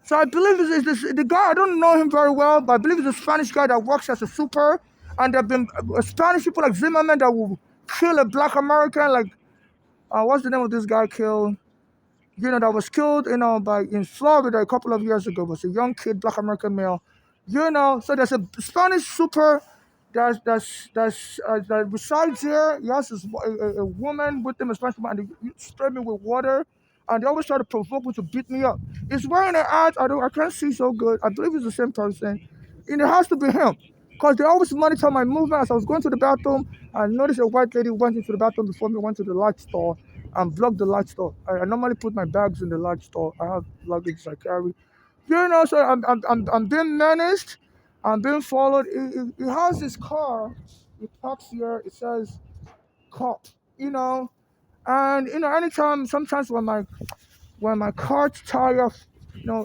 So I believe the guy. I don't know him very well, but I believe he's a Spanish guy that works as a super. And there've been Spanish people like Zimmerman that will kill a black American. Like, what's the name of this guy killed? That was killed, by in Florida a couple of years ago. Was a young kid, black American male. So there's a Spanish super that resides here. He has a woman with him, a Spanish woman, and they spray me with water. And they always try to provoke me to beat me up. He's wearing an hat. I can't see so good. I believe it's the same person. And it has to be him. Because they always monitor my movement. As I was going to the bathroom, I noticed a white lady went into the bathroom before me, went to the light store and blocked the light store. I normally put my bags in the light store. I have luggage I carry. So I'm being managed. I'm being followed. He has his car. He parks here. It says cop. And anytime, sometimes when my car's tire,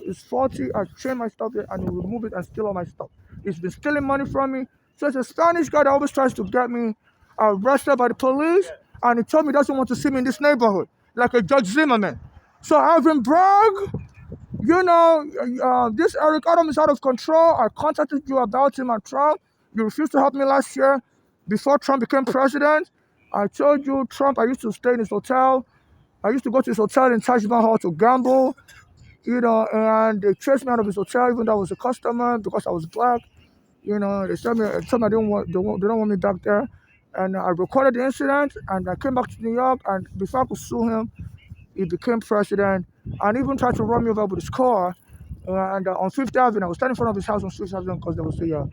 is faulty, I chain my stuff here and he remove it and steal all my stuff. He's been stealing money from me. So it's a Spanish guy that always tries to get me arrested by the police, and he told me he doesn't want to see me in this neighborhood, like a Judge Zimmerman. So Alvin Bragg, this Eric Adams is out of control. I contacted you about him at Trump. You refused to help me last year before Trump became president. I told you, Trump, I used to stay in his hotel. I used to go to his hotel in Taj Mahal to gamble, and they chased me out of his hotel even though I was a customer because I was black. They told me they don't want me back there. And I recorded the incident and I came back to New York, and before I could sue him, he became president and even tried to run me over with his car. And on Fifth Avenue, I was standing in front of his house on Fifth Avenue because there was a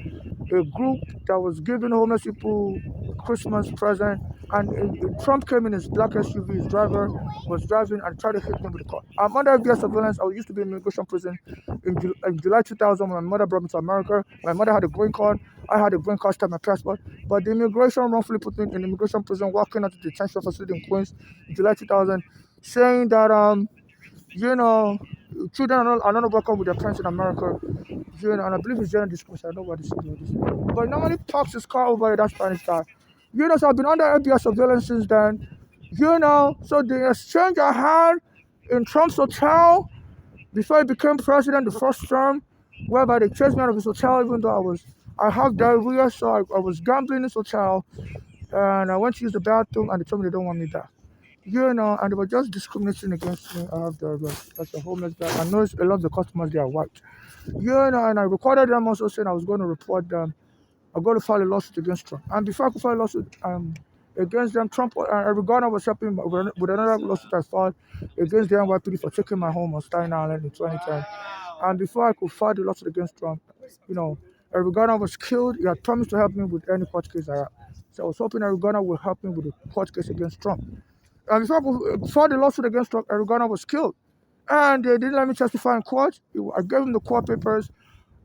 group that was giving homeless people Christmas present. And Trump came in his black SUV, his driver was driving and tried to hit me with the car. I'm under FBI surveillance. I used to be in immigration prison in July 2000 when my mother brought me to America. My mother had a green card. I had a green card, stamped my passport. But the immigration wrongfully put me in immigration prison, walking out to the detention facility in Queens in July 2000, saying that children are not welcome with their parents in America. And I believe it's gender discrimination. I don't know what this is. But he normally parks his car over that Spanish guy. So I've been under FBI surveillance since then. So the exchange I had in Trump's hotel before he became president the first term, whereby they chased me out of his hotel even though I have diarrhea, so I was gambling in his hotel, and I went to use the bathroom and they told me they don't want me there. And they were just discriminating against me. I have diarrhea. That's a homeless guy. I know a lot of the customers they are white. And I recorded them also saying I was going to report them. I'm going to file a lawsuit against Trump. And before I could file a lawsuit against them, Trump, Eric Garner was helping with another lawsuit I filed against the NYPD for taking my home on Staten Island in 2010. And before I could file the lawsuit against Trump, Eric Garner was killed. He had promised to help me with any court case I had. So I was hoping Eric Garner would help me with the court case against Trump. And before I could file the lawsuit against Trump, Eric Garner was killed. And they didn't let me testify in court. I gave him the court papers.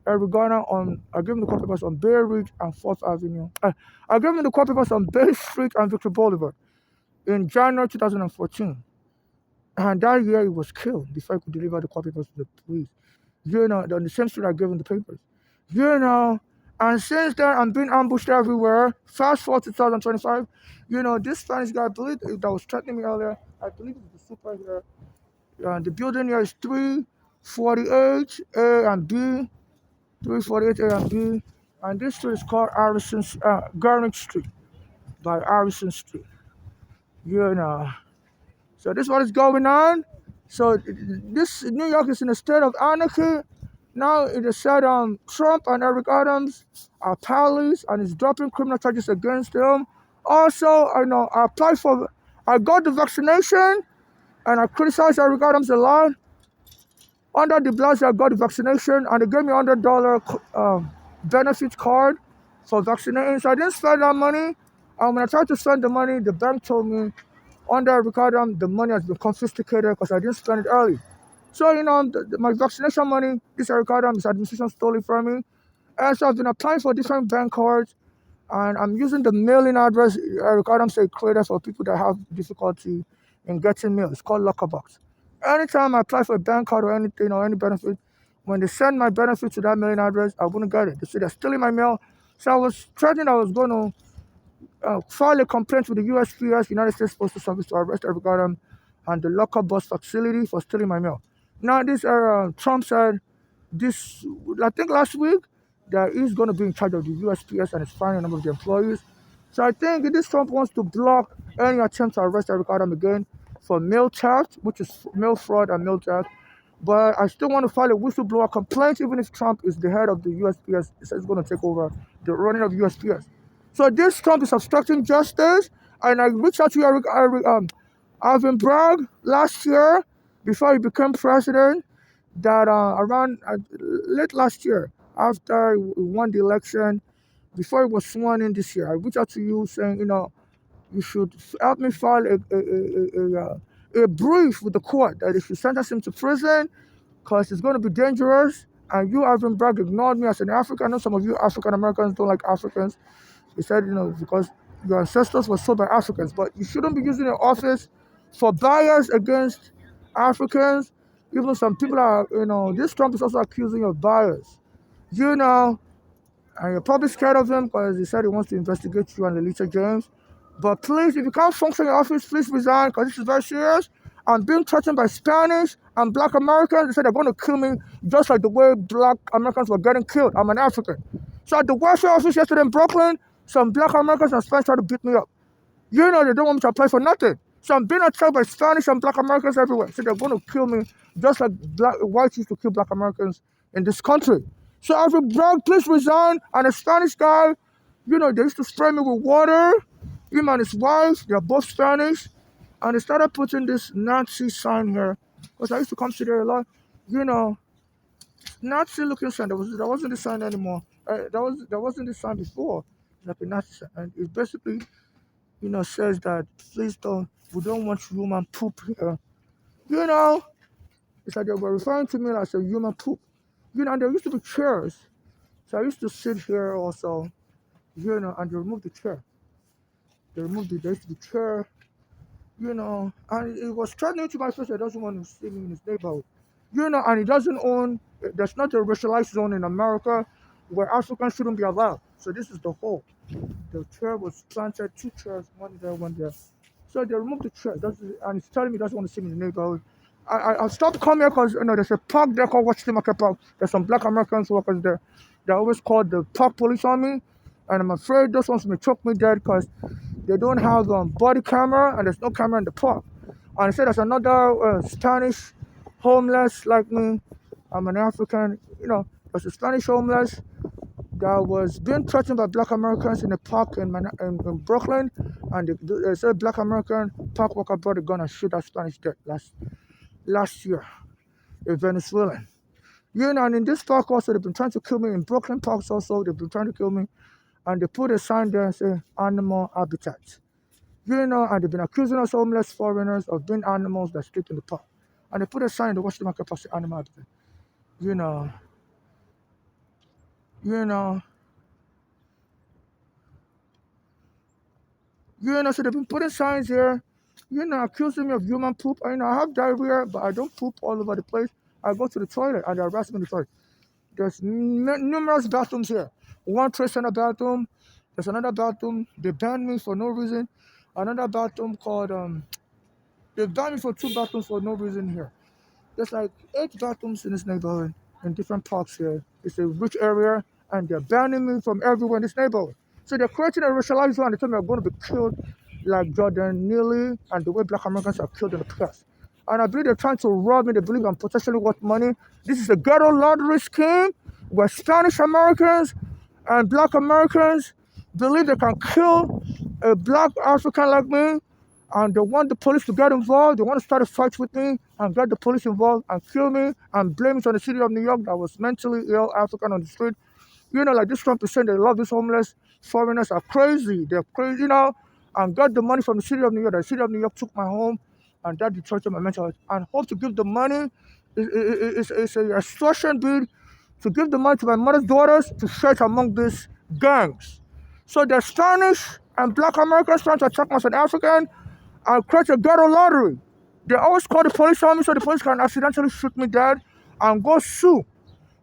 I gave him the court papers on Bay Ridge and 4th Avenue. I gave him the court papers on Bay Street and Victor Boulevard in January 2014. And that year he was killed before I could deliver the court papers to the police. On the same street I gave him the papers. And since then I'm being ambushed everywhere. Fast forward to 2025. This Spanish guy, I believe that was threatening me earlier. I believe it's the super here. The building here is 348 A and B. 348 A and B. And this street is called Garnick Street by Harrison Street. So this is what is going on. So this New York is in a state of anarchy. Now it is said Trump and Eric Adams are pals and is dropping criminal charges against them. Also, I got the vaccination and I criticized Eric Adams a lot. Under the Blasio, I got the vaccination and they gave me $100 benefit card for vaccinating. So I didn't spend that money. And when I tried to spend the money, the bank told me under Eric Adams, the money has been confiscated because I didn't spend it early. So, my vaccination money, this Eric Adams administration stole it from me. And so I've been applying for different bank cards. And I'm using the mailing address Eric Adams created for people that have difficulty in getting mail. It's called Lockerbox. Anytime I apply for a bank card or anything or any benefit, when they send my benefit to that mailing address, I wouldn't get it. They say they're stealing my mail. So I was threatening I was going to file a complaint with the USPS, United States Postal Service, to arrest Eric Adams and the Lockerbox facility for stealing my mail. Now, this Trump said this, I think last week, that he's going to be in charge of the USPS and is firing a number of the employees. So I think this Trump wants to block any attempt to arrest Eric Adam again for mail theft, which is mail fraud and mail theft. But I still want to file a whistleblower complaint, even if Trump is the head of the USPS. He says he's going to take over the running of USPS. So this Trump is obstructing justice. And I reached out to Alvin Bragg last year before he became president, that around late last year, after he won the election, before he was sworn in this year, I reached out to you saying, you should help me file a brief with the court that they should sentence him to prison because it's going to be dangerous. And you, Alvin Bragg, ignored me as an African. I know some of you African Americans don't like Africans. He said, because your ancestors were sold by Africans, but you shouldn't be using your office for bias against Africans. Even some people are, this Trump is also accusing you of bias. And you're probably scared of him because he said he wants to investigate you and Lolita James. But please, if you can't function in your office, please resign because this is very serious. I'm being threatened by Spanish and Black Americans. They said they're going to kill me just like the way Black Americans were getting killed. I'm an African. So at the welfare office yesterday in Brooklyn, some Black Americans and Spanish tried to beat me up. They don't want me to apply for nothing. So I'm being attacked by Spanish and Black Americans everywhere. So they're going to kill me just like whites used to kill Black Americans in this country. So Alvin Bragg, please resign. And a Spanish guy, they used to spray me with water. Him and his wife, they're both Spanish. And they started putting this Nazi sign here. Because I used to come to there a lot. Nazi looking sign. There wasn't this sign anymore. There wasn't this sign before. Like a Nazi sign. And it basically, says that we don't want human poop here. It's like they were referring to me as a human poop. And there used to be chairs. So I used to sit here also, and they removed the chair. There used to be chair, and it was threatening to my face. He doesn't want to see me in his neighborhood. And he doesn't own, there's not a racialized zone in America where Africans shouldn't be allowed. So this is the hole. The chair was planted, 2 chairs, one there, one there. So they removed the chair, and he's telling me he doesn't want to see me in the neighborhood. I stopped coming here because there's a park there called Washington Market Park. There's some Black Americans workers there. They're always called the park police on me, and I'm afraid those ones may choke me dead because they don't have body camera and there's no camera in the park. And he said there's another Spanish homeless like me. I'm an African. There's a Spanish homeless that was being threatened by Black Americans in a park in Brooklyn, and they said Black American park worker brought a gun and shoot that Spanish dead last year, a Venezuelan. And in this park also, they've been trying to kill me. In Brooklyn parks also, they've been trying to kill me. And they put a sign there and say, animal habitat. And they've been accusing us homeless foreigners of being animals that sleep in the park. And they put a sign in the Washington Market Park, say, animal habitat. So they've been putting signs here, accusing me of human poop. I have diarrhea, but I don't poop all over the place. I go to the toilet and they arrest me in the toilet. There's numerous bathrooms here. One Trade Center bathroom. There's another bathroom. They banned me for no reason. Another bathroom called, they banned me for 2 bathrooms for no reason here. There's like 8 bathrooms in this neighborhood in different parks here. It's a rich area and they're banning me from everywhere in this neighborhood. So they're creating a racialized zone. They tell me I'm going to be killed like Jordan Neely and the way Black Americans are killed in the past. And I believe they're trying to rob me. They believe I'm potentially worth money. This is a ghetto lottery scheme where Spanish Americans and Black Americans believe they can kill a Black African like me, and they want the police to get involved. They want to start a fight with me and get the police involved and kill me and blame it on the city of New York that was mentally ill African on the street. Like this Trump is saying they love these homeless foreigners are crazy. They're crazy now, and got the money from the city of New York. The city of New York took my home, and that deteriorated my mental health. And hope to give the money is an extortion bid to give the money to my mother's daughters to share it among these gangs. So the Spanish and Black Americans trying to attack me as an African and create a ghetto lottery. They always call the police on me so the police can accidentally shoot me dead and go sue.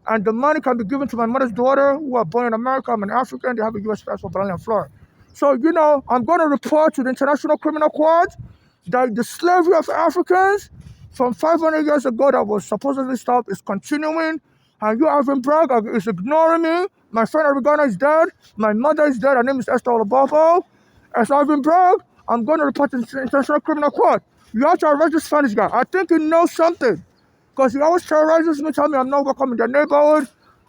And the money can be given to my mother's daughter who are born in America. I'm an African. They have a U.S. passport, but only in Florida. So, I'm going to report to the International Criminal Court that the slavery of Africans from 500 years ago that was supposedly stopped is continuing. And you, Alvin Bragg, is ignoring me. My friend Arigana is dead. My mother is dead. Her name is Esther Olabofo. As Alvin Bragg, I'm going to report to the International Criminal Court. You have to arrest this Spanish guy. I think he knows something. Because he always terrorizes me, telling me I'm not welcome in their neighborhood.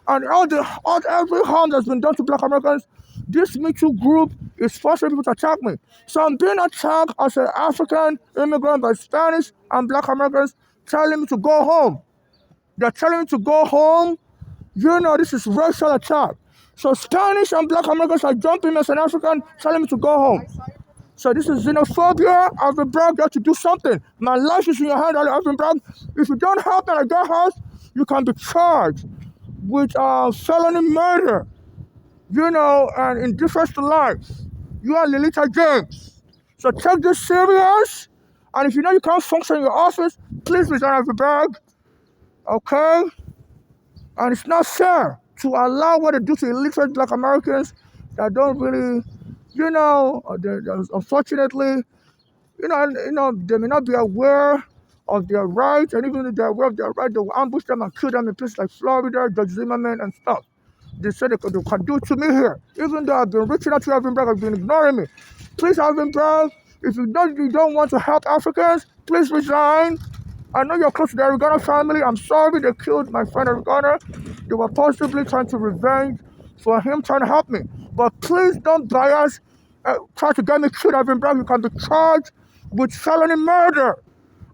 And every harm that's been done to black Americans, this Me Too group is forcing people to attack me. So I'm being attacked as an African immigrant by Spanish and black Americans telling me to go home. They're telling me to go home. This is racial attack. So Spanish and black Americans are jumping me as an African, telling me to go home. So this is xenophobia. Alvin Bragg, you have to do something. My life is in your hand, Alvin Bragg. If you don't help me at that house, you can be charged with felony murder. And indifference to life. You are Lilita James. So take this serious. And if you know you can't function in your office, please resign, Alvin Bragg. Okay? And it's not fair to allow what they do to illiterate black Americans that don't really, unfortunately, they may not be aware of their rights, and even if they're aware of their rights, they will ambush them and kill them in places like Florida, Judge Zimmerman, and stuff. They said they can do it to me here. Even though I've been reaching out to Alvin Bragg, I've been ignoring me. Please, Alvin Bragg, if you don't want to help Africans, please resign. I know you're close to the Arigana family. I'm sorry they killed my friend Arigana. They were possibly trying to revenge for him trying to help me. But please don't bias, try to get me killed, Alvin Bragg. You can be charged with felony murder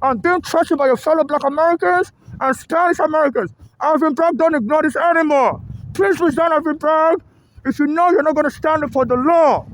and being threatened by your fellow black Americans and Spanish Americans. Alvin Bragg, don't ignore this anymore. Please resign, Alvin Bragg. If you know you're not going to stand up for the law,